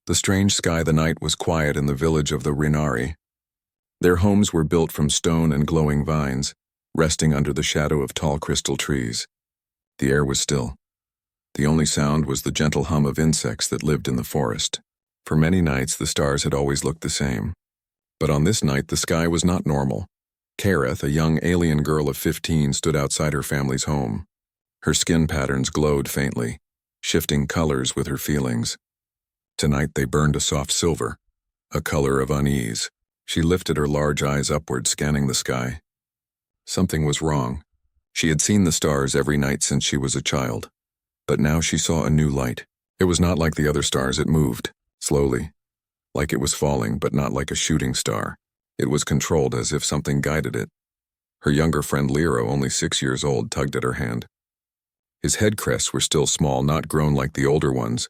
The strange sky the night was quiet in the village of the Rinari. Their homes were built from stone and glowing vines, resting under the shadow of tall crystal trees. The air was still. The only sound was the gentle hum of insects that lived in the forest. For many nights the stars had always looked the same. But on this night the sky was not normal. Kareth, a young alien girl of 15, stood outside her family's home. Her skin patterns glowed faintly, shifting colors with her feelings. Tonight they burned a soft silver, a color of unease. She lifted her large eyes upward, scanning the sky. Something was wrong. She had seen the stars every night since she was a child. But now she saw a new light. It was not like the other stars. It moved, slowly, like it was falling, but not like a shooting star. It was controlled, as if something guided it. Her younger friend Lero, only 6 years old, tugged at her hand. His head crests were still small, not grown like the older ones.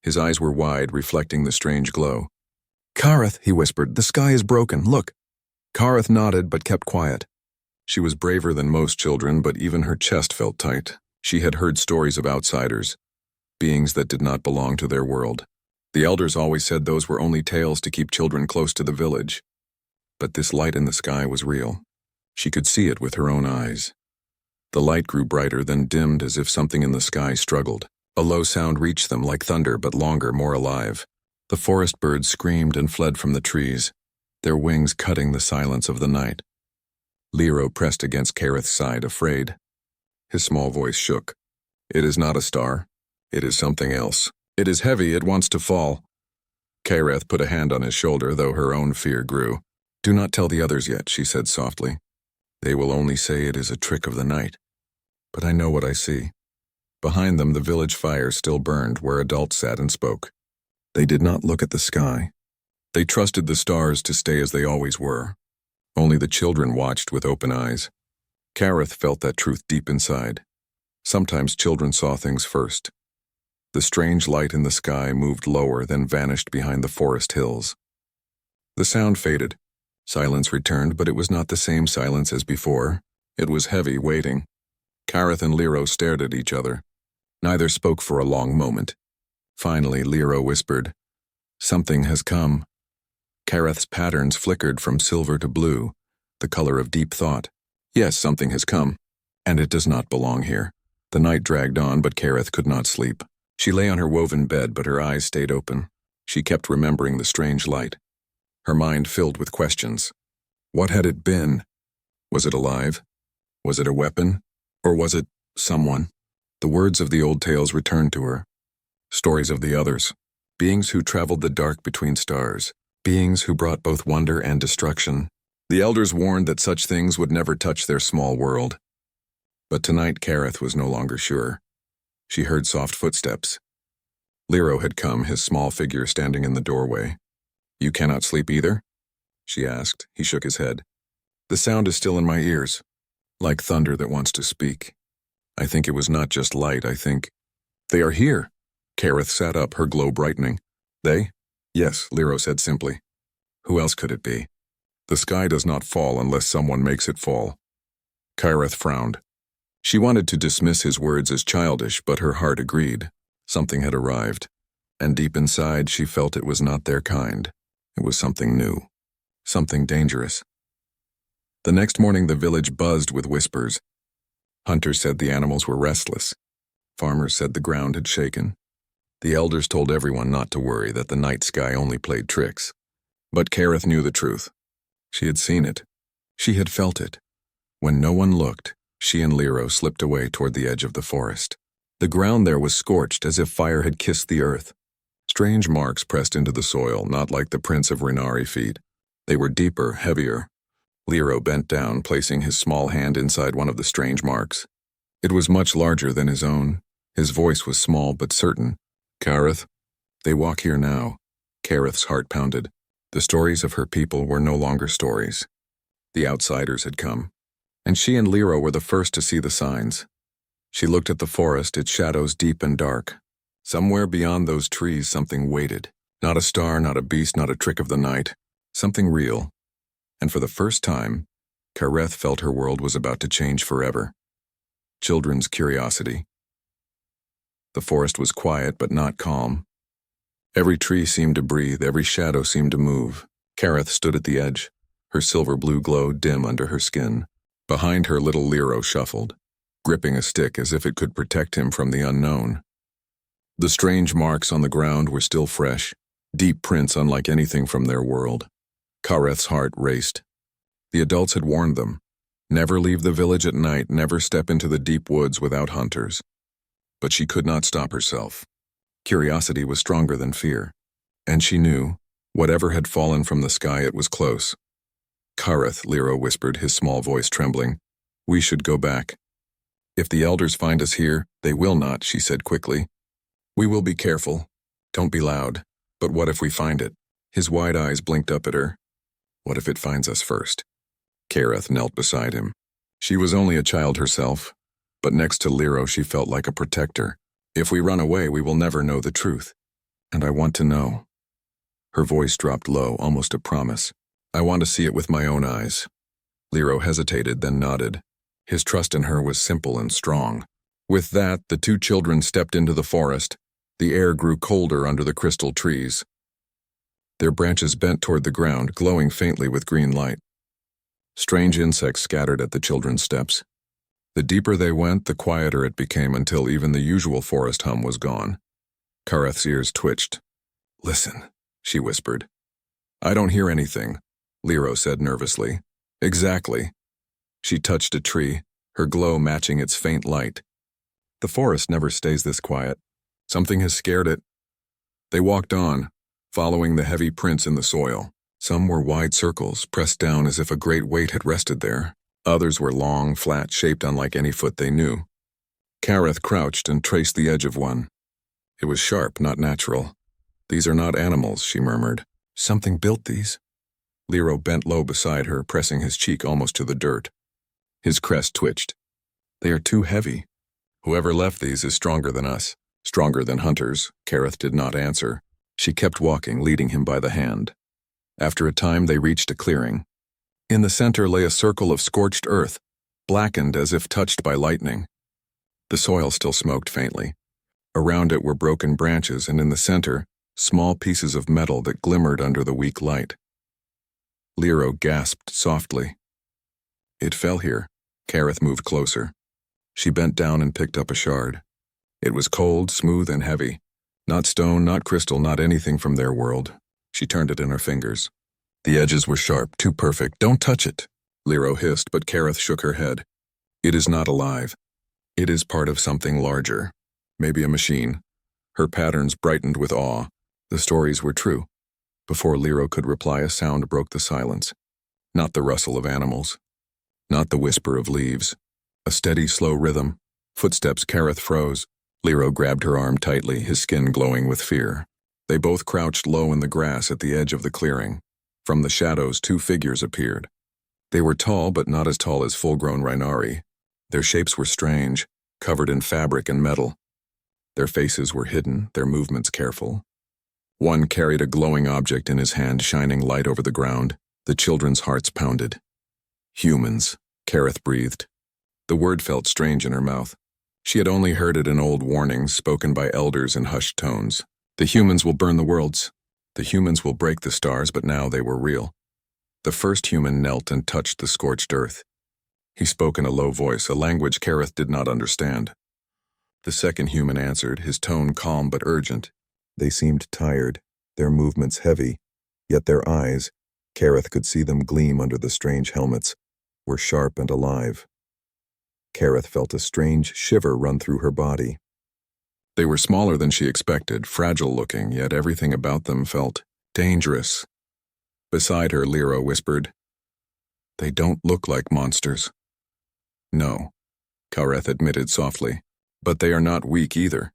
His eyes were wide, reflecting the strange glow. "Kareth," he whispered, "the sky is broken, look." Kareth nodded but kept quiet. She was braver than most children, but even her chest felt tight. She had heard stories of outsiders, beings that did not belong to their world. The elders always said those were only tales to keep children close to the village. But this light in the sky was real. She could see it with her own eyes. The light grew brighter, then dimmed as if something in the sky struggled. A low sound reached them, like thunder, but longer, more alive. The forest birds screamed and fled from the trees, their wings cutting the silence of the night. Lero pressed against Kareth's side, afraid. His small voice shook. "It is not a star. It is something else. It is heavy, it wants to fall." Kareth put a hand on his shoulder, though her own fear grew. "Do not tell the others yet," she said softly. "They will only say it is a trick of the night. But I know what I see." Behind them, the village fire still burned, where adults sat and spoke. They did not look at the sky. They trusted the stars to stay as they always were. Only the children watched with open eyes. Kareth felt that truth deep inside. Sometimes children saw things first. The strange light in the sky moved lower, then vanished behind the forest hills. The sound faded. Silence returned, but it was not the same silence as before. It was heavy, waiting. Kareth and Lero stared at each other. Neither spoke for a long moment. Finally, Lero whispered, "Something has come." Kareth's patterns flickered from silver to blue, the color of deep thought. "Yes, something has come, and it does not belong here." The night dragged on, but Kareth could not sleep. She lay on her woven bed, but her eyes stayed open. She kept remembering the strange light. Her mind filled with questions. What had it been? Was it alive? Was it a weapon? Or was it someone? The words of the old tales returned to her. Stories of the others. Beings who traveled the dark between stars. Beings who brought both wonder and destruction. The elders warned that such things would never touch their small world. But tonight Kareth was no longer sure. She heard soft footsteps. Lero had come, his small figure standing in the doorway. "You cannot sleep either?" she asked. He shook his head. "The sound is still in my ears, like thunder that wants to speak. I think it was not just light, I think—" "They are here." Kareth sat up, her glow brightening. "They?" "Yes," Lero said simply. "Who else could it be? The sky does not fall unless someone makes it fall." Kareth frowned. She wanted to dismiss his words as childish, but her heart agreed. Something had arrived, and deep inside she felt it was not their kind. It was something new, something dangerous. The next morning the village buzzed with whispers. Hunters said the animals were restless. Farmers said the ground had shaken. The elders told everyone not to worry, that the night sky only played tricks. But Kareth knew the truth. She had seen it. She had felt it. When no one looked, she and Lero slipped away toward the edge of the forest. The ground there was scorched, as if fire had kissed the earth. Strange marks pressed into the soil, not like the prints of Rinari feet. They were deeper, heavier. Lero bent down, placing his small hand inside one of the strange marks. It was much larger than his own. His voice was small but certain. "Kareth, they walk here now." Kareth's heart pounded. The stories of her people were no longer stories. The outsiders had come, and she and Lero were the first to see the signs. She looked at the forest, its shadows deep and dark. Somewhere beyond those trees something waited. Not a star, not a beast, not a trick of the night. Something real. And for the first time, Kareth felt her world was about to change forever. Children's curiosity. The forest was quiet but not calm. Every tree seemed to breathe, every shadow seemed to move. Kareth stood at the edge, her silver-blue glow dim under her skin. Behind her, little Lero shuffled, gripping a stick as if it could protect him from the unknown. The strange marks on the ground were still fresh, deep prints unlike anything from their world. Kareth's heart raced. The adults had warned them. Never leave the village at night, never step into the deep woods without hunters. But she could not stop herself. Curiosity was stronger than fear, and she knew, whatever had fallen from the sky, it was close. Kareth, Lero whispered, his small voice trembling. We should go back. If the elders find us here, they will not, she said quickly. We will be careful. Don't be loud. But what if we find it? His wide eyes blinked up at her. What if it finds us first? Kareth knelt beside him. She was only a child herself, but next to Lero she felt like a protector. If we run away, we will never know the truth. And I want to know. Her voice dropped low, almost a promise. I want to see it with my own eyes. Lero hesitated, then nodded. His trust in her was simple and strong. With that, the two children stepped into the forest. The air grew colder under the crystal trees. Their branches bent toward the ground, glowing faintly with green light. Strange insects scattered at the children's steps. The deeper they went, the quieter it became until even the usual forest hum was gone. Kareth's ears twitched. Listen, she whispered. I don't hear anything, Lero said nervously. Exactly. She touched a tree, her glow matching its faint light. The forest never stays this quiet. Something has scared it. They walked on, following the heavy prints in the soil. Some were wide circles, pressed down as if a great weight had rested there. Others were long, flat, shaped unlike any foot they knew. Kareth crouched and traced the edge of one. It was sharp, not natural. These are not animals, she murmured. Something built these. Lero bent low beside her, pressing his cheek almost to the dirt. His crest twitched. They are too heavy. Whoever left these is stronger than us. Stronger than hunters. Kareth did not answer. She kept walking, leading him by the hand. After a time, they reached a clearing. In the center lay a circle of scorched earth, blackened as if touched by lightning. The soil still smoked faintly. Around it were broken branches, and in the center, small pieces of metal that glimmered under the weak light. Lero gasped softly. It fell here. Kareth moved closer. She bent down and picked up a shard. It was cold, smooth, and heavy. Not stone, not crystal, not anything from their world. She turned it in her fingers. The edges were sharp, too perfect. Don't touch it, Lero hissed, but Kareth shook her head. It is not alive. It is part of something larger. Maybe a machine. Her patterns brightened with awe. The stories were true. Before Lero could reply, a sound broke the silence. Not the rustle of animals. Not the whisper of leaves. A steady, slow rhythm. Footsteps. Kareth froze. Lero grabbed her arm tightly, his skin glowing with fear. They both crouched low in the grass at the edge of the clearing. From the shadows, two figures appeared. They were tall, but not as tall as full-grown Rhinari. Their shapes were strange, covered in fabric and metal. Their faces were hidden, their movements careful. One carried a glowing object in his hand, shining light over the ground. The children's hearts pounded. Humans, Kareth breathed. The word felt strange in her mouth. She had only heard it in old warnings spoken by elders in hushed tones. The humans will burn the worlds. The humans will break the stars, but now they were real. The first human knelt and touched the scorched earth. He spoke in a low voice, a language Kareth did not understand. The second human answered, his tone calm but urgent. They seemed tired, their movements heavy, yet their eyes, Kareth could see them gleam under the strange helmets, were sharp and alive. Kareth felt a strange shiver run through her body. They were smaller than she expected, fragile-looking, yet everything about them felt dangerous. Beside her, Lero whispered, They don't look like monsters. No, Kareth admitted softly, but they are not weak either.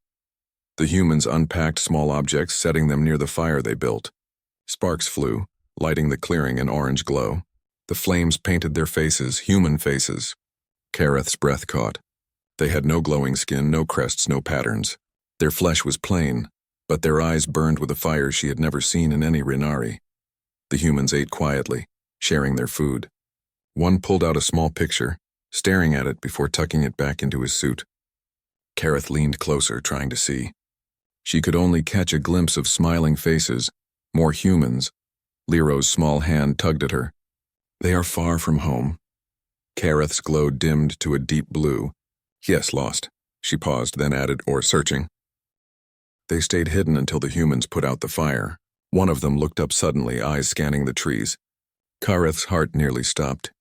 The humans unpacked small objects, setting them near the fire they built. Sparks flew, lighting the clearing in orange glow. The flames painted their faces, human faces. Kareth's breath caught. They had no glowing skin, no crests, no patterns. Their flesh was plain, but their eyes burned with a fire she had never seen in any Rhinari. The humans ate quietly, sharing their food. One pulled out a small picture, staring at it before tucking it back into his suit. Kareth leaned closer, trying to see. She could only catch a glimpse of smiling faces, more humans. Lero's small hand tugged at her. They are far from home. Kareth's glow dimmed to a deep blue. Yes, lost. She paused, then added, or searching. They stayed hidden until the humans put out the fire. One of them looked up suddenly, eyes scanning the trees. Kareth's heart nearly stopped.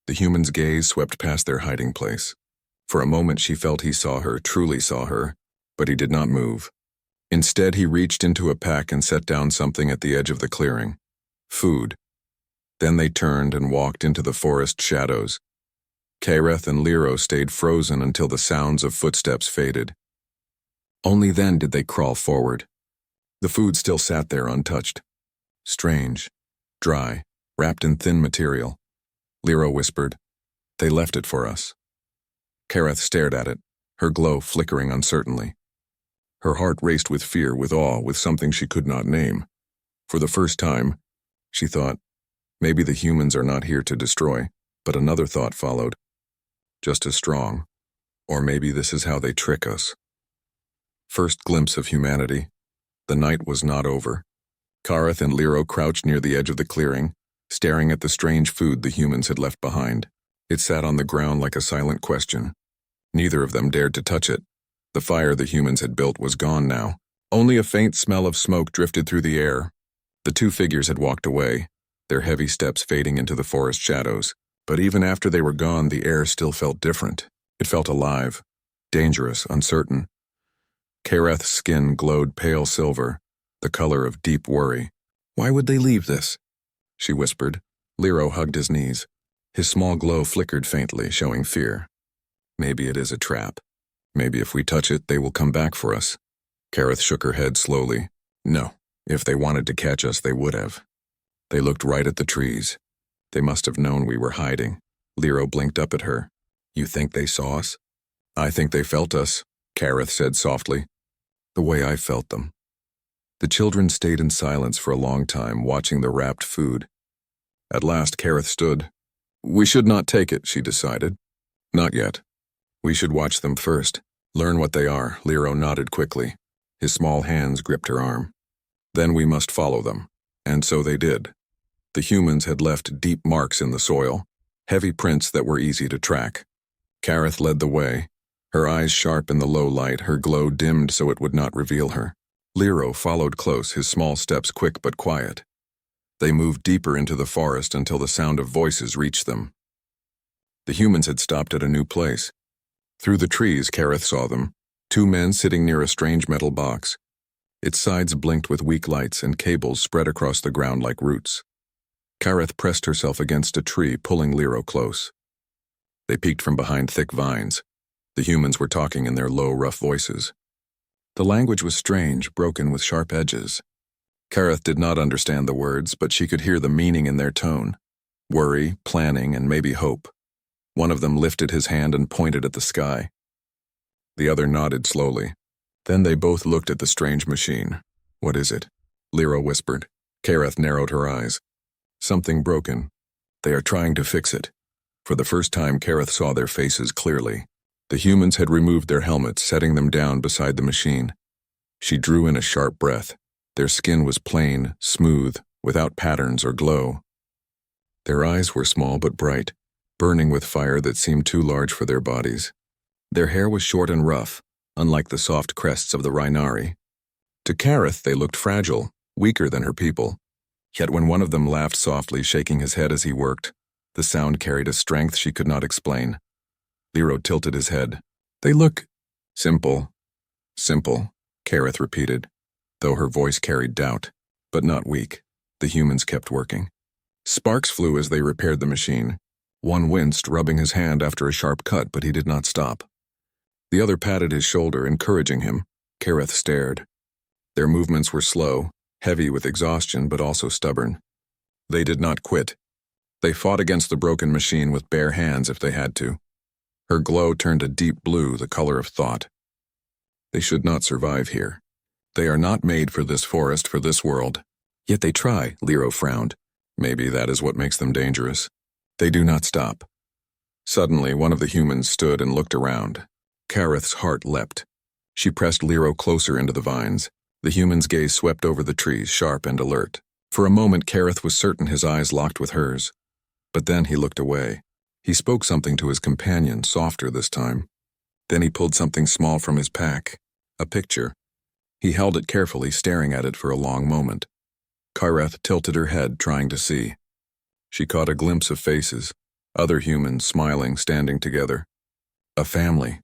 The human's gaze swept past their hiding place. For a moment she felt he saw her, truly saw her, but he did not move. Instead, he reached into a pack and set down something at the edge of the clearing. Food. Then they turned and walked into the forest shadows. Kareth and Lero stayed frozen until the sounds of footsteps faded. Only then did they crawl forward. The food still sat there untouched. Strange, dry, wrapped in thin material. Lero whispered, "They left it for us." Kareth stared at it, her glow flickering uncertainly. Her heart raced with fear, with awe, with something she could not name. For the first time, she thought, maybe the humans are not here to destroy, but another thought followed, just as strong. Or maybe this is how they trick us. First glimpse of humanity. The night was not over. Kareth and Lero crouched near the edge of the clearing, staring at the strange food the humans had left behind. It sat on the ground like a silent question. Neither of them dared to touch it. The fire the humans had built was gone now. Only a faint smell of smoke drifted through the air. The two figures had walked away, their heavy steps fading into the forest shadows. But even after they were gone, the air still felt different. It felt alive, dangerous, uncertain. Kareth's skin glowed pale silver, the color of deep worry. "Why would they leave this?" she whispered. Lero hugged his knees. His small glow flickered faintly, showing fear. "Maybe it is a trap. Maybe if we touch it, they will come back for us." Kareth shook her head slowly. "No, if they wanted to catch us, they would have." They looked right at the trees. They must have known we were hiding. Lero blinked up at her. "You think they saw us?" "I think they felt us," Kareth said softly. "The way I felt them." The children stayed in silence for a long time, watching the wrapped food. At last, Kareth stood. "We should not take it," she decided. "Not yet. We should watch them first. Learn what they are." Lero nodded quickly. His small hands gripped her arm. "Then we must follow them." And so they did. The humans had left deep marks in the soil, heavy prints that were easy to track. Kareth led the way, her eyes sharp in the low light, her glow dimmed so it would not reveal her. Lero followed close, his small steps quick but quiet. They moved deeper into the forest until the sound of voices reached them. The humans had stopped at a new place. Through the trees, Kareth saw them, two men sitting near a strange metal box. Its sides blinked with weak lights and cables spread across the ground like roots. Kareth pressed herself against a tree, pulling Lero close. They peeked from behind thick vines. The humans were talking in their low, rough voices. The language was strange, broken with sharp edges. Kareth did not understand the words, but she could hear the meaning in their tone. Worry, planning, and maybe hope. One of them lifted his hand and pointed at the sky. The other nodded slowly. Then they both looked at the strange machine. "What is it?" Lero whispered. Kareth narrowed her eyes. "Something broken. They are trying to fix it." For the first time, Kareth saw their faces clearly. The humans had removed their helmets, setting them down beside the machine. She drew in a sharp breath. Their skin was plain, smooth, without patterns or glow. Their eyes were small but bright, burning with fire that seemed too large for their bodies. Their hair was short and rough, unlike the soft crests of the Rhinari. To Kareth, they looked fragile, weaker than her people. Yet when one of them laughed softly, shaking his head as he worked, the sound carried a strength she could not explain. Lero tilted his head. "They look simple." "Simple," Kareth repeated, though her voice carried doubt, but not weak. The humans kept working. Sparks flew as they repaired the machine. One winced, rubbing his hand after a sharp cut, but he did not stop. The other patted his shoulder, encouraging him. Kareth stared. Their movements were slow, heavy with exhaustion, but also stubborn. They did not quit. They fought against the broken machine with bare hands if they had to. Her glow turned a deep blue, the color of thought. They should not survive here. They are not made for this forest, for this world. Yet they try, Lero frowned. Maybe that is what makes them dangerous. They do not stop. Suddenly, one of the humans stood and looked around. Kareth's heart leapt. She pressed Lero closer into the vines. The human's gaze swept over the trees, sharp and alert. For a moment, Kareth was certain his eyes locked with hers. But then he looked away. He spoke something to his companion, softer this time. Then he pulled something small from his pack. A picture. He held it carefully, staring at it for a long moment. Kareth tilted her head, trying to see. She caught a glimpse of faces. Other humans, smiling, standing together. A family.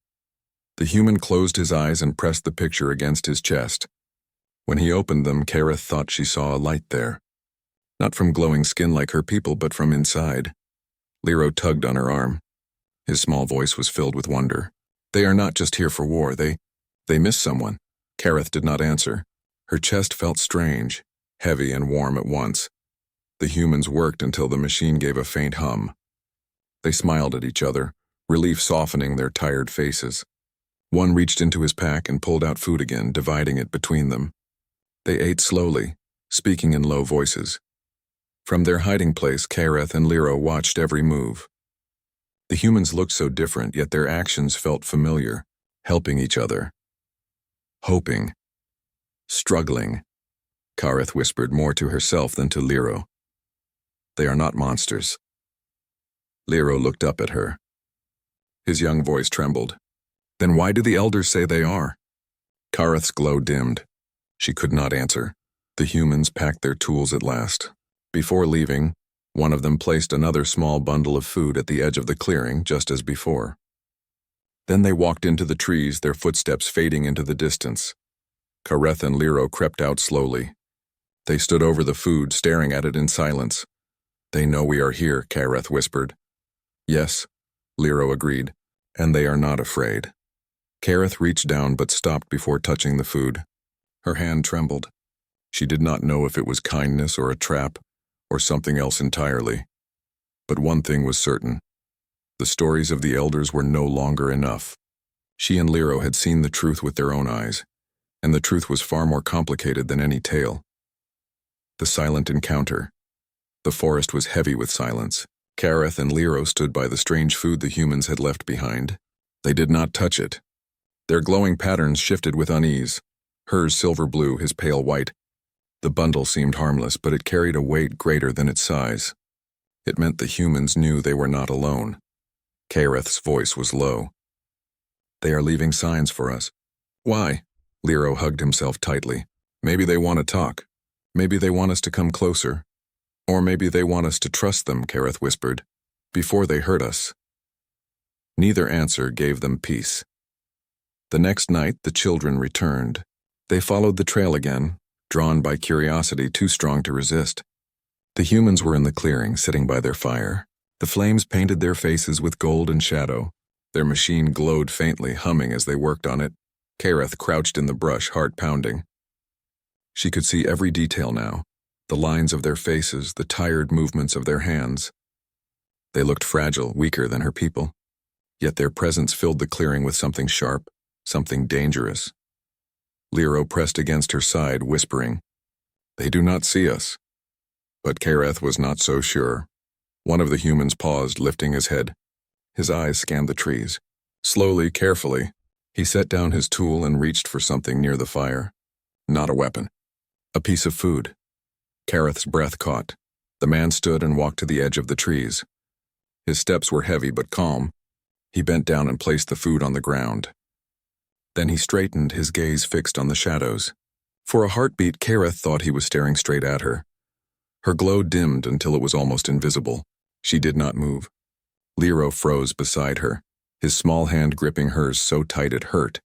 The human closed his eyes and pressed the picture against his chest. When he opened them, Kareth thought she saw a light there. Not from glowing skin like her people, but from inside. Lero tugged on her arm. His small voice was filled with wonder. They are not just here for war, they miss someone. Kareth did not answer. Her chest felt strange, heavy and warm at once. The humans worked until the machine gave a faint hum. They smiled at each other, relief softening their tired faces. One reached into his pack and pulled out food again, dividing it between them. They ate slowly, speaking in low voices. From their hiding place, Kareth and Lero watched every move. The humans looked so different, yet their actions felt familiar, helping each other. Hoping. Struggling. Kareth whispered more to herself than to Lero. They are not monsters. Lero looked up at her. His young voice trembled. Then why do the elders say they are? Kareth's glow dimmed. She could not answer. The humans packed their tools at last. Before leaving, one of them placed another small bundle of food at the edge of the clearing, just as before. Then they walked into the trees, their footsteps fading into the distance. Kareth and Lero crept out slowly. They stood over the food, staring at it in silence. They know we are here, Kareth whispered. Yes, Lero agreed, and they are not afraid. Kareth reached down but stopped before touching the food. Her hand trembled. She did not know if it was kindness or a trap, or something else entirely. But one thing was certain. The stories of the elders were no longer enough. She and Lero had seen the truth with their own eyes, and the truth was far more complicated than any tale. The silent encounter. The forest was heavy with silence. Kareth and Lero stood by the strange food the humans had left behind. They did not touch it. Their glowing patterns shifted with unease. Hers silver blue, his pale white. The bundle seemed harmless, but it carried a weight greater than its size. It meant the humans knew they were not alone. Kareth's voice was low. They are leaving signs for us. Why? Lero hugged himself tightly. Maybe they want to talk. Maybe they want us to come closer. Or maybe they want us to trust them, Kareth whispered, before they hurt us. Neither answer gave them peace. The next night, the children returned. They followed the trail again, drawn by curiosity too strong to resist. The humans were in the clearing, sitting by their fire. The flames painted their faces with gold and shadow. Their machine glowed faintly, humming as they worked on it. Kareth crouched in the brush, heart pounding. She could see every detail now, the lines of their faces, the tired movements of their hands. They looked fragile, weaker than her people. Yet their presence filled the clearing with something sharp, something dangerous. Lero pressed against her side, whispering, "They do not see us." But Kareth was not so sure. One of the humans paused, lifting his head. His eyes scanned the trees. Slowly, carefully, he set down his tool and reached for something near the fire. Not a weapon. A piece of food. Kareth's breath caught. The man stood and walked to the edge of the trees. His steps were heavy but calm. He bent down and placed the food on the ground. Then he straightened, his gaze fixed on the shadows. For a heartbeat, Kareth thought he was staring straight at her. Her glow dimmed until it was almost invisible. She did not move. Lero froze beside her, his small hand gripping hers so tight it hurt.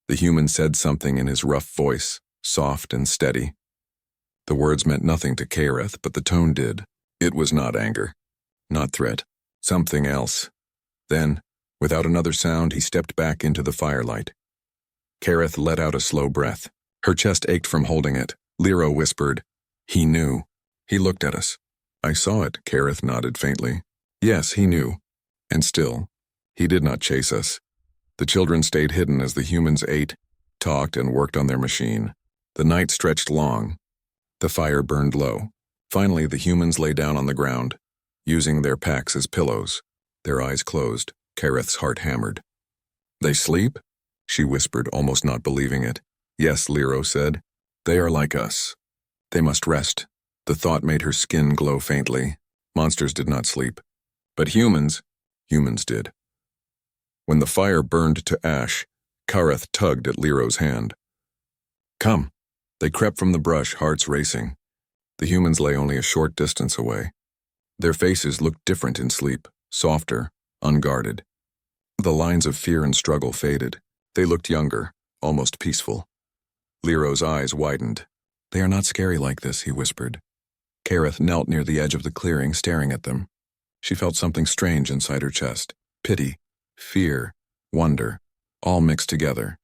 The human said something in his rough voice, soft and steady. The words meant nothing to Kareth, but the tone did. It was not anger, not threat, something else. Then, without another sound, he stepped back into the firelight. Kareth let out a slow breath. Her chest ached from holding it. Lero whispered, "He knew. He looked at us." "I saw it," Kareth nodded faintly. Yes, he knew. And still, he did not chase us. The children stayed hidden as the humans ate, talked, and worked on their machine. The night stretched long. The fire burned low. Finally, the humans lay down on the ground, using their packs as pillows. Their eyes closed. Kareth's heart hammered. "They sleep?" she whispered, almost not believing it. Yes, Lero said. They are like us. They must rest. The thought made her skin glow faintly. Monsters did not sleep. But humans did. When the fire burned to ash, Kareth tugged at Lero's hand. Come. They crept from the brush, hearts racing. The humans lay only a short distance away. Their faces looked different in sleep, softer, unguarded. The lines of fear and struggle faded. They looked younger, almost peaceful. Lero's eyes widened. They are not scary like this, he whispered. Kareth knelt near the edge of the clearing, staring at them. She felt something strange inside her chest. Pity, fear, wonder, all mixed together.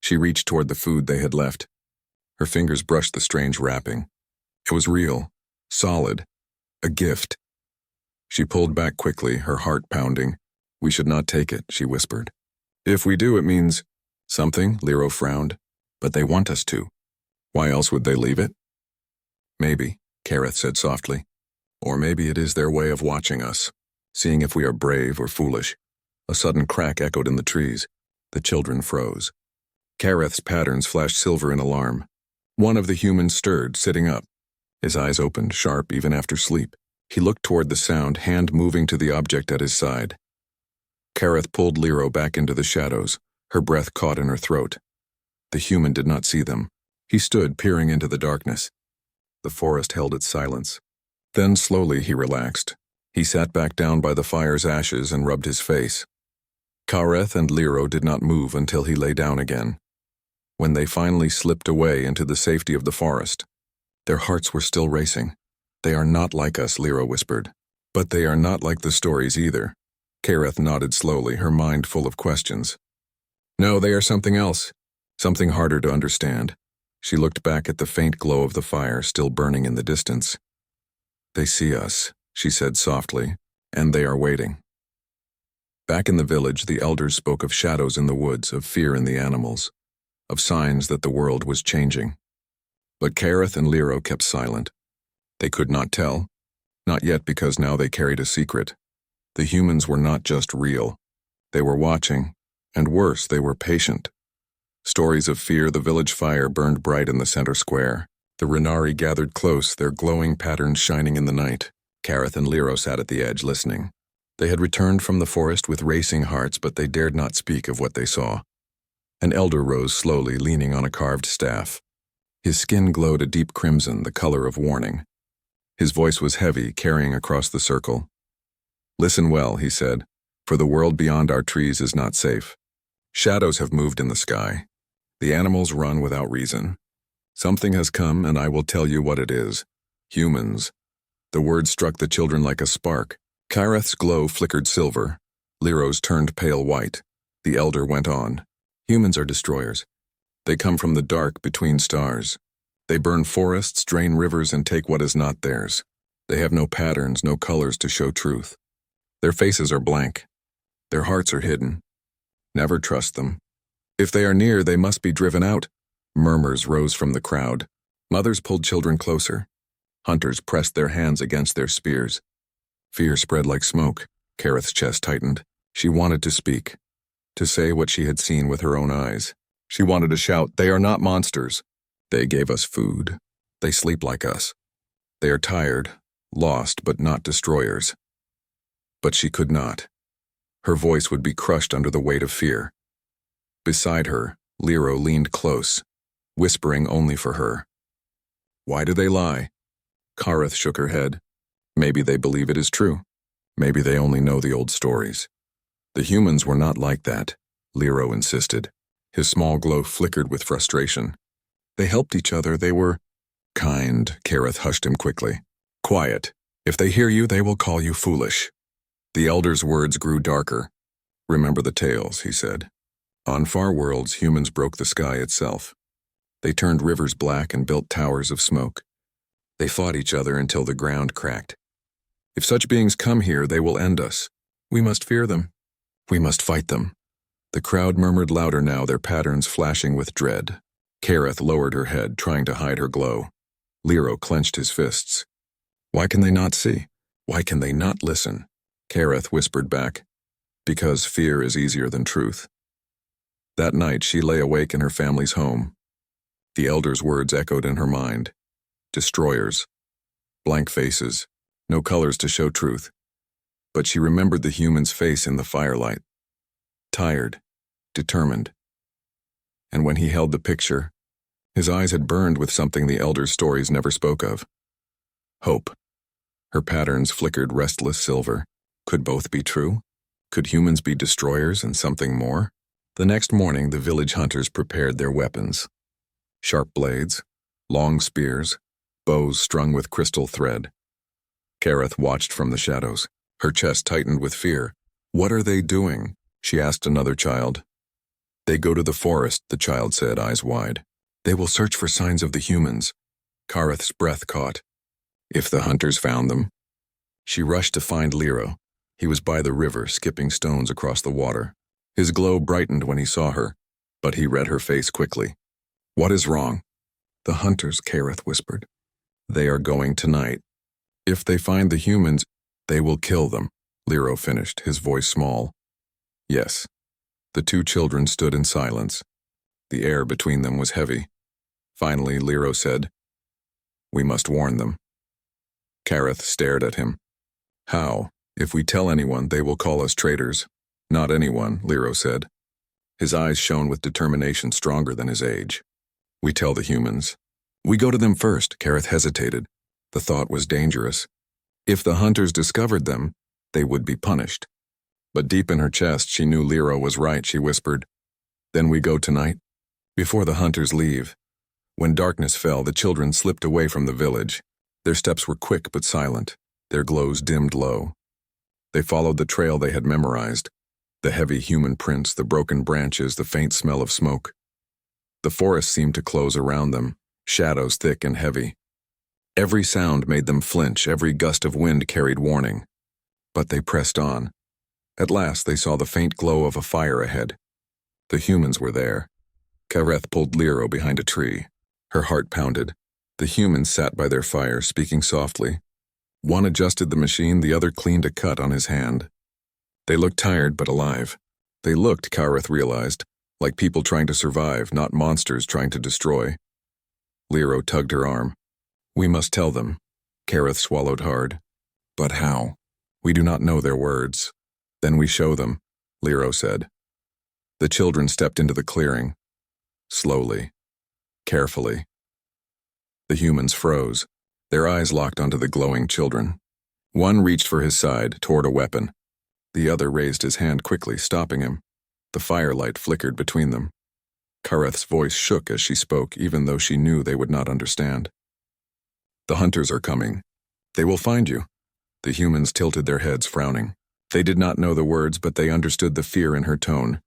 She reached toward the food they had left. Her fingers brushed the strange wrapping. It was real, solid, a gift. She pulled back quickly, her heart pounding. We should not take it, she whispered. If we do, it means something, Lero frowned. But they want us to. Why else would they leave it? Maybe, Kareth said softly. Or maybe it is their way of watching us, seeing if we are brave or foolish. A sudden crack echoed in the trees. The children froze. Kareth's patterns flashed silver in alarm. One of the humans stirred, sitting up. His eyes opened, sharp even after sleep. He looked toward the sound, hand moving to the object at his side. Kareth pulled Lero back into the shadows, her breath caught in her throat. The human did not see them. He stood, peering into the darkness. The forest held its silence. Then slowly he relaxed. He sat back down by the fire's ashes and rubbed his face. Kareth and Lero did not move until he lay down again. When they finally slipped away into the safety of the forest, their hearts were still racing. They are not like us, Lero whispered. But they are not like the stories either. Kareth nodded slowly, her mind full of questions. No, they are something else. Something harder to understand. She looked back at the faint glow of the fire still burning in the distance. They see us, she said softly, and they are waiting. Back in the village, the elders spoke of shadows in the woods, of fear in the animals, of signs that the world was changing. But Kareth and Lero kept silent. They could not tell, not yet because now they carried a secret. The humans were not just real. They were watching, and worse, they were patient. Stories of fear. The village fire burned bright in the center square. The Renari gathered close, their glowing patterns shining in the night. Kareth and Lero sat at the edge, listening. They had returned from the forest with racing hearts, but they dared not speak of what they saw. An elder rose slowly, leaning on a carved staff. His skin glowed a deep crimson, the color of warning. His voice was heavy, carrying across the circle. Listen well, he said, for the world beyond our trees is not safe. Shadows have moved in the sky. The animals run without reason. Something has come, and I will tell you what it is. Humans. The word struck the children like a spark. Kareth's glow flickered silver. Lero's turned pale white. The elder went on. Humans are destroyers. They come from the dark between stars. They burn forests, drain rivers, and take what is not theirs. They have no patterns, no colors to show truth. Their faces are blank. Their hearts are hidden. Never trust them. If they are near, they must be driven out. Murmurs rose from the crowd. Mothers pulled children closer. Hunters pressed their hands against their spears. Fear spread like smoke. Kareth's chest tightened. She wanted to speak, to say what she had seen with her own eyes. She wanted to shout, they are not monsters. They gave us food. They sleep like us. They are tired, lost, but not destroyers. But she could not. Her voice would be crushed under the weight of fear. Beside her, Lero leaned close, whispering only for her. Why do they lie? Kareth shook her head. Maybe they believe it is true. Maybe they only know the old stories. The humans were not like that, Lero insisted. His small glow flickered with frustration. They helped each other, they were kind. Kareth hushed him quickly. Quiet. If they hear you, they will call you foolish. The elder's words grew darker. Remember the tales, he said. On far worlds, humans broke the sky itself. They turned rivers black and built towers of smoke. They fought each other until the ground cracked. If such beings come here, they will end us. We must fear them. We must fight them. The crowd murmured louder now, their patterns flashing with dread. Kareth lowered her head, trying to hide her glow. Lero clenched his fists. Why can they not see? Why can they not listen? Kareth whispered back. Because fear is easier than truth. That night, she lay awake in her family's home. The elders' words echoed in her mind. Destroyers. Blank faces. No colors to show truth. But she remembered the human's face in the firelight. Tired. Determined. And when he held the picture, his eyes had burned with something the elders' stories never spoke of. Hope. Her patterns flickered restless silver. Could both be true? Could humans be destroyers and something more? The next morning, the village hunters prepared their weapons. Sharp blades, long spears, bows strung with crystal thread. Kareth watched from the shadows. Her chest tightened with fear. "What are they doing?" she asked another child. "They go to the forest," the child said, eyes wide. "They will search for signs of the humans." Kareth's breath caught. If the hunters found them? She rushed to find Lero. He was by the river, skipping stones across the water. His glow brightened when he saw her, but he read her face quickly. "What is wrong?" "The hunters," Kareth whispered. "They are going tonight. If they find the humans, they will kill them," Lero finished, his voice small. "Yes." The two children stood in silence. The air between them was heavy. Finally, Lero said, "We must warn them." Kareth stared at him. "How? If we tell anyone, they will call us traitors." "Not anyone," Lero said. His eyes shone with determination stronger than his age. "We tell the humans. We go to them first." Kareth hesitated. The thought was dangerous. If the hunters discovered them, they would be punished. But deep in her chest, she knew Lero was right. She whispered, "Then we go tonight?" Before the hunters leave. When darkness fell, the children slipped away from the village. Their steps were quick but silent. Their glows dimmed low. They followed the trail they had memorized. The heavy human prints, the broken branches, the faint smell of smoke. The forest seemed to close around them, shadows thick and heavy. Every sound made them flinch, every gust of wind carried warning. But they pressed on. At last they saw the faint glow of a fire ahead. The humans were there. Kareth pulled Lero behind a tree. Her heart pounded. The humans sat by their fire, speaking softly. One adjusted the machine, the other cleaned a cut on his hand. They looked tired but alive. They looked, Kareth realized, like people trying to survive, not monsters trying to destroy. Lero tugged her arm. "We must tell them." Kareth swallowed hard. "But how? We do not know their words." "Then we show them," Lero said. The children stepped into the clearing. Slowly. Carefully. The humans froze. Their eyes locked onto the glowing children. One reached for his side, toward a weapon. The other raised his hand quickly, stopping him. The firelight flickered between them. Kareth's voice shook as she spoke, even though she knew they would not understand. "The hunters are coming. They will find you." The humans tilted their heads, frowning. They did not know the words, but they understood the fear in her tone.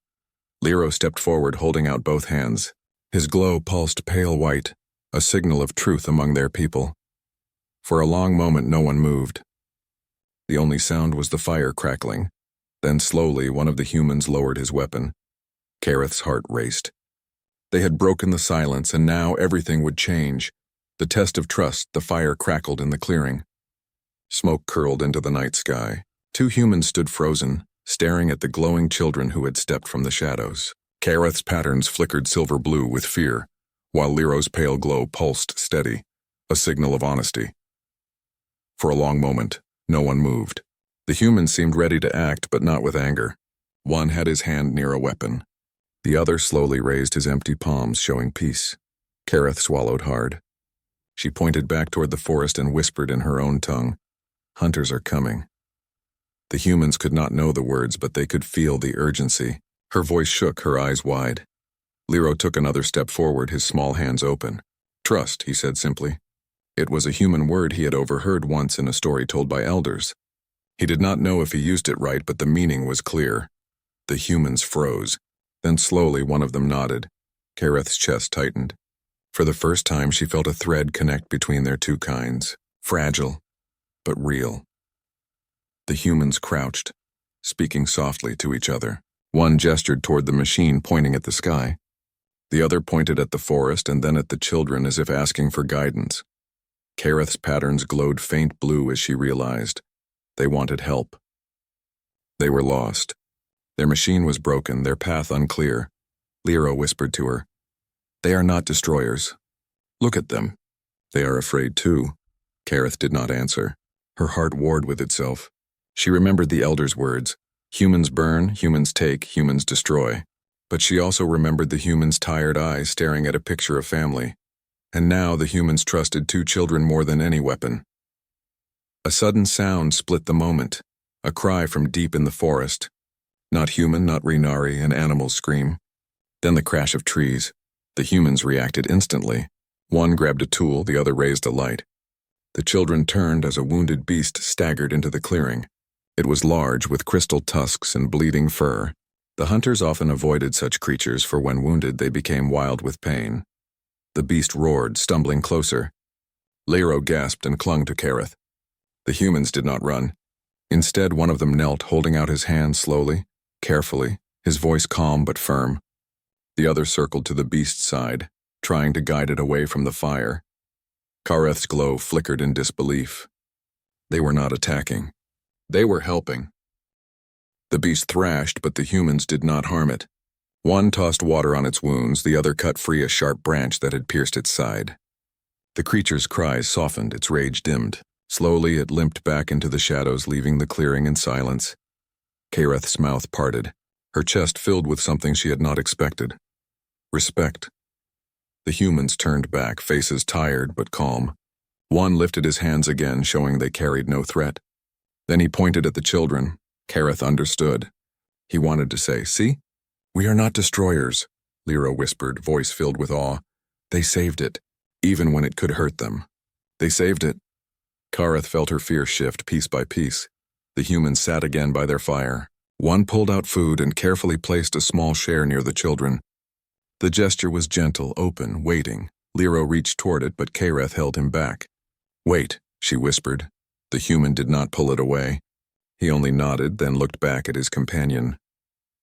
Lero stepped forward, holding out both hands. His glow pulsed pale white, a signal of truth among their people. For a long moment, no one moved. The only sound was the fire crackling. Then slowly, one of the humans lowered his weapon. Kareth's heart raced. They had broken the silence, and now everything would change. The test of trust, the fire crackled in the clearing. Smoke curled into the night sky. Two humans stood frozen, staring at the glowing children who had stepped from the shadows. Kareth's patterns flickered silver blue with fear, while Lero's pale glow pulsed steady, a signal of honesty. For a long moment, no one moved. The humans seemed ready to act, but not with anger. One had his hand near a weapon. The other slowly raised his empty palms, showing peace. Kareth swallowed hard. She pointed back toward the forest and whispered in her own tongue, "Hunters are coming." The humans could not know the words, but they could feel the urgency. Her voice shook, her eyes wide. Lero took another step forward, his small hands open. "Trust," he said simply. It was a human word he had overheard once in a story told by elders. He did not know if he used it right, but the meaning was clear. The humans froze. Then slowly one of them nodded. Kareth's chest tightened. For the first time, she felt a thread connect between their two kinds. Fragile, but real. The humans crouched, speaking softly to each other. One gestured toward the machine, pointing at the sky. The other pointed at the forest and then at the children as if asking for guidance. Kareth's patterns glowed faint blue as she realized. They wanted help. They were lost. Their machine was broken, their path unclear. Lyra whispered to her. They are not destroyers. Look at them. They are afraid too. Kareth did not answer. Her heart warred with itself. She remembered the Elder's words. Humans burn, humans take, humans destroy. But she also remembered the humans' tired eyes staring at a picture of family. And now the humans trusted 2 children more than any weapon. A sudden sound split the moment. A cry from deep in the forest. Not human, not Rhinari, an animal's scream. Then the crash of trees. The humans reacted instantly. One grabbed a tool, the other raised a light. The children turned as a wounded beast staggered into the clearing. It was large, with crystal tusks and bleeding fur. The hunters often avoided such creatures, for when wounded they became wild with pain. The beast roared, stumbling closer. Lyra gasped and clung to Kareth. The humans did not run. Instead, one of them knelt, holding out his hand slowly, carefully, his voice calm but firm. The other circled to the beast's side, trying to guide it away from the fire. Kareth's glow flickered in disbelief. They were not attacking. They were helping. The beast thrashed, but the humans did not harm it. One tossed water on its wounds, the other cut free a sharp branch that had pierced its side. The creature's cries softened, its rage dimmed. Slowly it limped back into the shadows, leaving the clearing in silence. Kareth's mouth parted, her chest filled with something she had not expected. Respect. The humans turned back, faces tired but calm. One lifted his hands again, showing they carried no threat. Then he pointed at the children. Kareth understood. He wanted to say, "See? We are not destroyers," Lyra whispered, voice filled with awe. "They saved it, even when it could hurt them. They saved it." Kareth felt her fear shift piece by piece. The humans sat again by their fire. One pulled out food and carefully placed a small share near the children. The gesture was gentle, open, waiting. Lyra reached toward it, but Kareth held him back. "Wait," she whispered. The human did not pull it away. He only nodded, then looked back at his companion.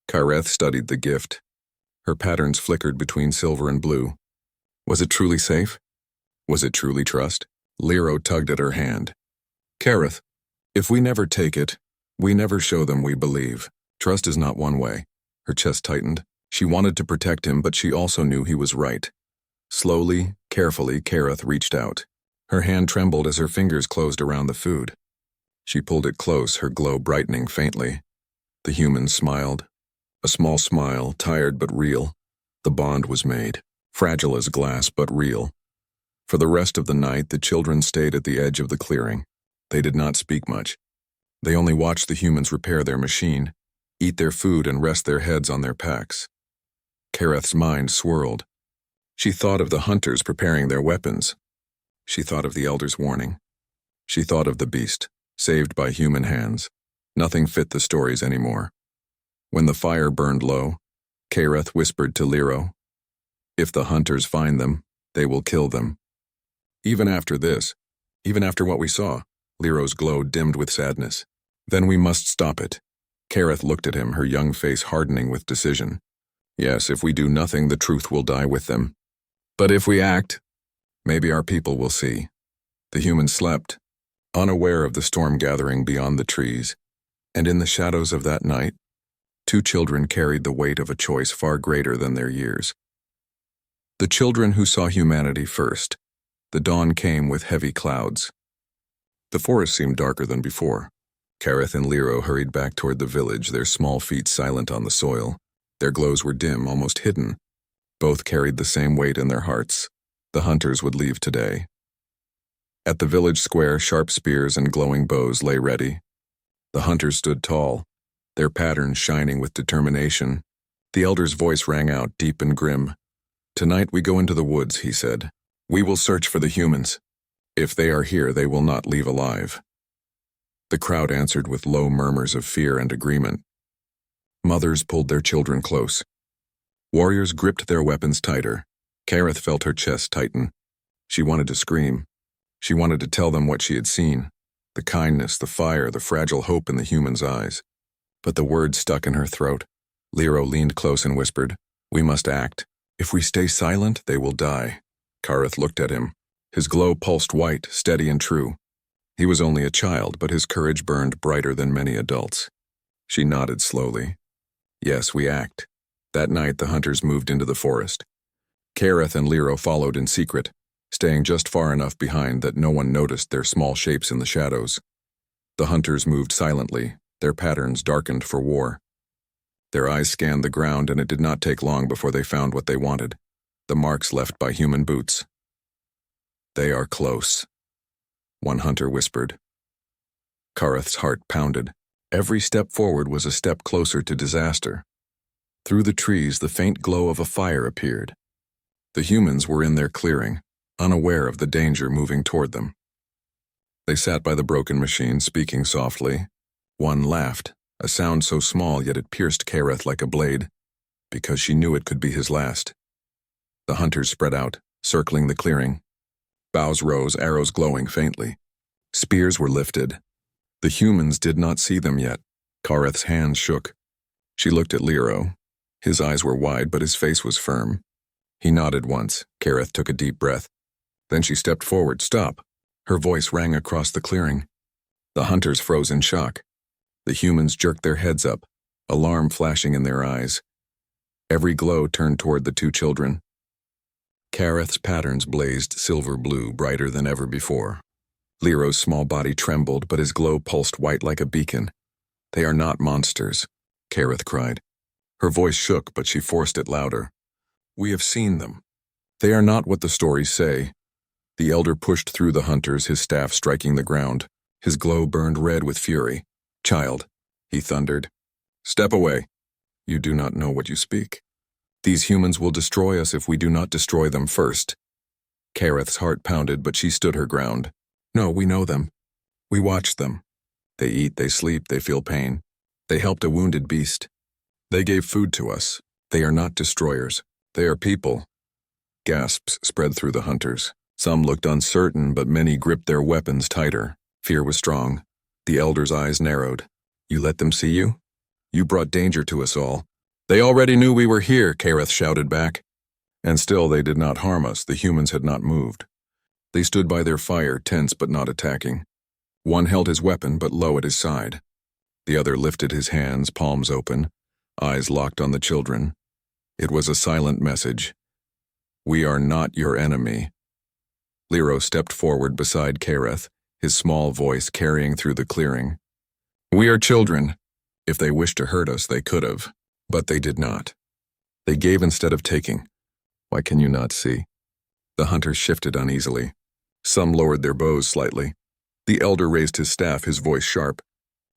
Kareth studied the gift. Her patterns flickered between silver and blue. Was it truly safe? Was it truly trust? Lyra tugged at her hand. "Kareth, if we never take it, we never show them we believe. Trust is not one way." Her chest tightened. She wanted to protect him, but she also knew he was right. Slowly, carefully, Kareth reached out. Her hand trembled as her fingers closed around the food. She pulled it close, her glow brightening faintly. The human smiled. A small smile, tired but real. The bond was made, fragile as glass but real. For the rest of the night, the children stayed at the edge of the clearing. They did not speak much. They only watched the humans repair their machine, eat their food and rest their heads on their packs. Kareth's mind swirled. She thought of the hunters preparing their weapons. She thought of the Elder's warning. She thought of the beast, saved by human hands. Nothing fit the stories anymore. When the fire burned low, Kareth whispered to Lyra, "If the hunters find them, they will kill them." Even after this, even after what we saw, Lyra's glow dimmed with sadness. "Then we must stop it." Kareth looked at him, her young face hardening with decision. "Yes, if we do nothing, the truth will die with them. But if we act, maybe our people will see." The humans slept, unaware of the storm gathering beyond the trees, and in the shadows of that night, 2 children carried the weight of a choice far greater than their years. The children who saw humanity first. The dawn came with heavy clouds. The forest seemed darker than before. Kareth and Lyra hurried back toward the village, their small feet silent on the soil. Their glows were dim, almost hidden. Both carried the same weight in their hearts. The hunters would leave today. At the village square, sharp spears and glowing bows lay ready. The hunters stood tall, their patterns shining with determination. The Elder's voice rang out, deep and grim. "Tonight we go into the woods," he said. "We will search for the humans. If they are here, they will not leave alive." The crowd answered with low murmurs of fear and agreement. Mothers pulled their children close. Warriors gripped their weapons tighter. Kareth felt her chest tighten. She wanted to scream. She wanted to tell them what she had seen, the kindness, the fire, the fragile hope in the humans' eyes. But the words stuck in her throat. Lyra leaned close and whispered, "We must act. If we stay silent, they will die." Kareth looked at him. His glow pulsed white, steady and true. He was only a child, but his courage burned brighter than many adults. She nodded slowly. "Yes, we act. That night, the hunters moved into the forest. Kareth and Lero followed in secret, staying just far enough behind that no one noticed their small shapes in the shadows. The hunters moved silently, their patterns darkened for war. Their eyes scanned the ground, and it did not take long before they found what they wanted, the marks left by human boots. "They are close," one hunter whispered. Kareth's heart pounded. Every step forward was a step closer to disaster. Through the trees, the faint glow of a fire appeared. The humans were in their clearing, unaware of the danger moving toward them. They sat by the broken machine, speaking softly. One laughed, a sound so small yet it pierced Kareth like a blade, because she knew it could be his last. The hunters spread out, circling the clearing. Boughs rose, arrows glowing faintly. Spears were lifted. The humans did not see them yet. Kareth's hands shook. She looked at Lero. His eyes were wide, but his face was firm. He nodded once. Kareth took a deep breath. Then she stepped forward. "Stop." Her voice rang across the clearing. The hunters froze in shock. The humans jerked their heads up, alarm flashing in their eyes. Every glow turned toward the two children. Kareth's patterns blazed silver blue, brighter than ever before. Lero's small body trembled, but his glow pulsed white like a beacon. "They are not monsters," Kareth cried. Her voice shook, but she forced it louder. "We have seen them. They are not what the stories say." The elder pushed through the hunters, his staff striking the ground. His glow burned red with fury. "Child," he thundered, "step away. You do not know what you speak. These humans will destroy us if we do not destroy them first." Kareth's heart pounded, but she stood her ground. "No, we know them. We watch them. They eat, they sleep, they feel pain. They helped a wounded beast. They gave food to us. They are not destroyers. They are people." Gasps spread through the hunters. Some looked uncertain, but many gripped their weapons tighter. Fear was strong. The elder's eyes narrowed. "You let them see you? You brought danger to us all." "They already knew we were here," Kareth shouted back. And still they did not harm us. The humans had not moved. They stood by their fire, tense but not attacking. One held his weapon, but low at his side. The other lifted his hands, palms open, eyes locked on the children. It was a silent message. "We are not your enemy." Lero stepped forward beside Kareth, his small voice carrying through the clearing. "We are children. If they wished to hurt us, they could have. But they did not. They gave instead of taking. Why can you not see?" The hunters shifted uneasily. Some lowered their bows slightly. The elder raised his staff, his voice sharp.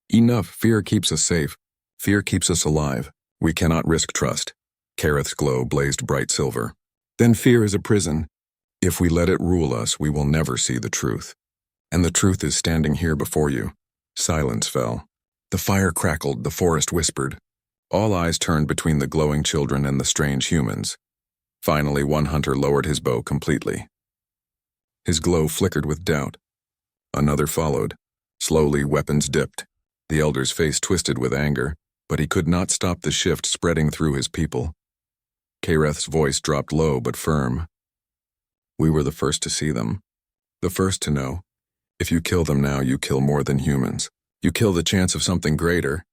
"Enough. Fear keeps us safe. Fear keeps us alive. We cannot risk trust." Kareth's glow blazed bright silver. "Then fear is a prison. If we let it rule us, we will never see the truth. And the truth is standing here before you." Silence fell. The fire crackled, the forest whispered. All eyes turned between the glowing children and the strange humans. Finally, one hunter lowered his bow completely. His glow flickered with doubt. Another followed. Slowly, weapons dipped. The elder's face twisted with anger, but he could not stop the shift spreading through his people. Kareth's voice dropped low but firm. "We were the first to see them. The first to know. If you kill them now, you kill more than humans. You kill the chance of something greater."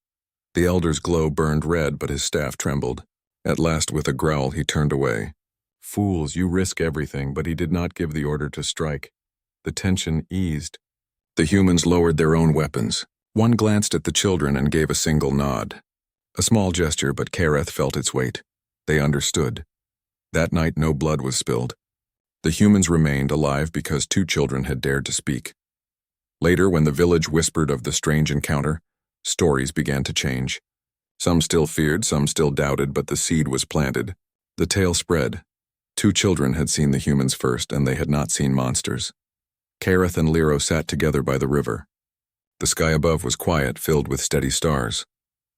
The elder's glow burned red, but his staff trembled. At last, with a growl, he turned away. "Fools, you risk everything," but he did not give the order to strike. The tension eased. The humans lowered their own weapons. One glanced at the children and gave a single nod. A small gesture, but Kareth felt its weight. They understood. That night, no blood was spilled. The humans remained alive because two children had dared to speak. Later, when the village whispered of the strange encounter, stories began to change. Some still feared, some still doubted, but the seed was planted. The tale spread. Two children had seen the humans first, and they had not seen monsters. Kareth and Lero sat together by the river. The sky above was quiet, filled with steady stars.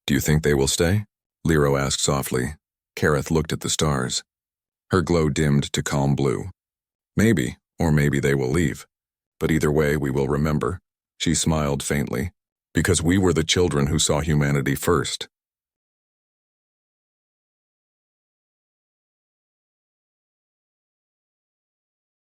"Do you think they will stay?" Lero asked softly. Kareth looked at the stars. Her glow dimmed to calm blue. "Maybe, or maybe they will leave. But either way, we will remember." She smiled faintly. "Because we were the children who saw humanity first."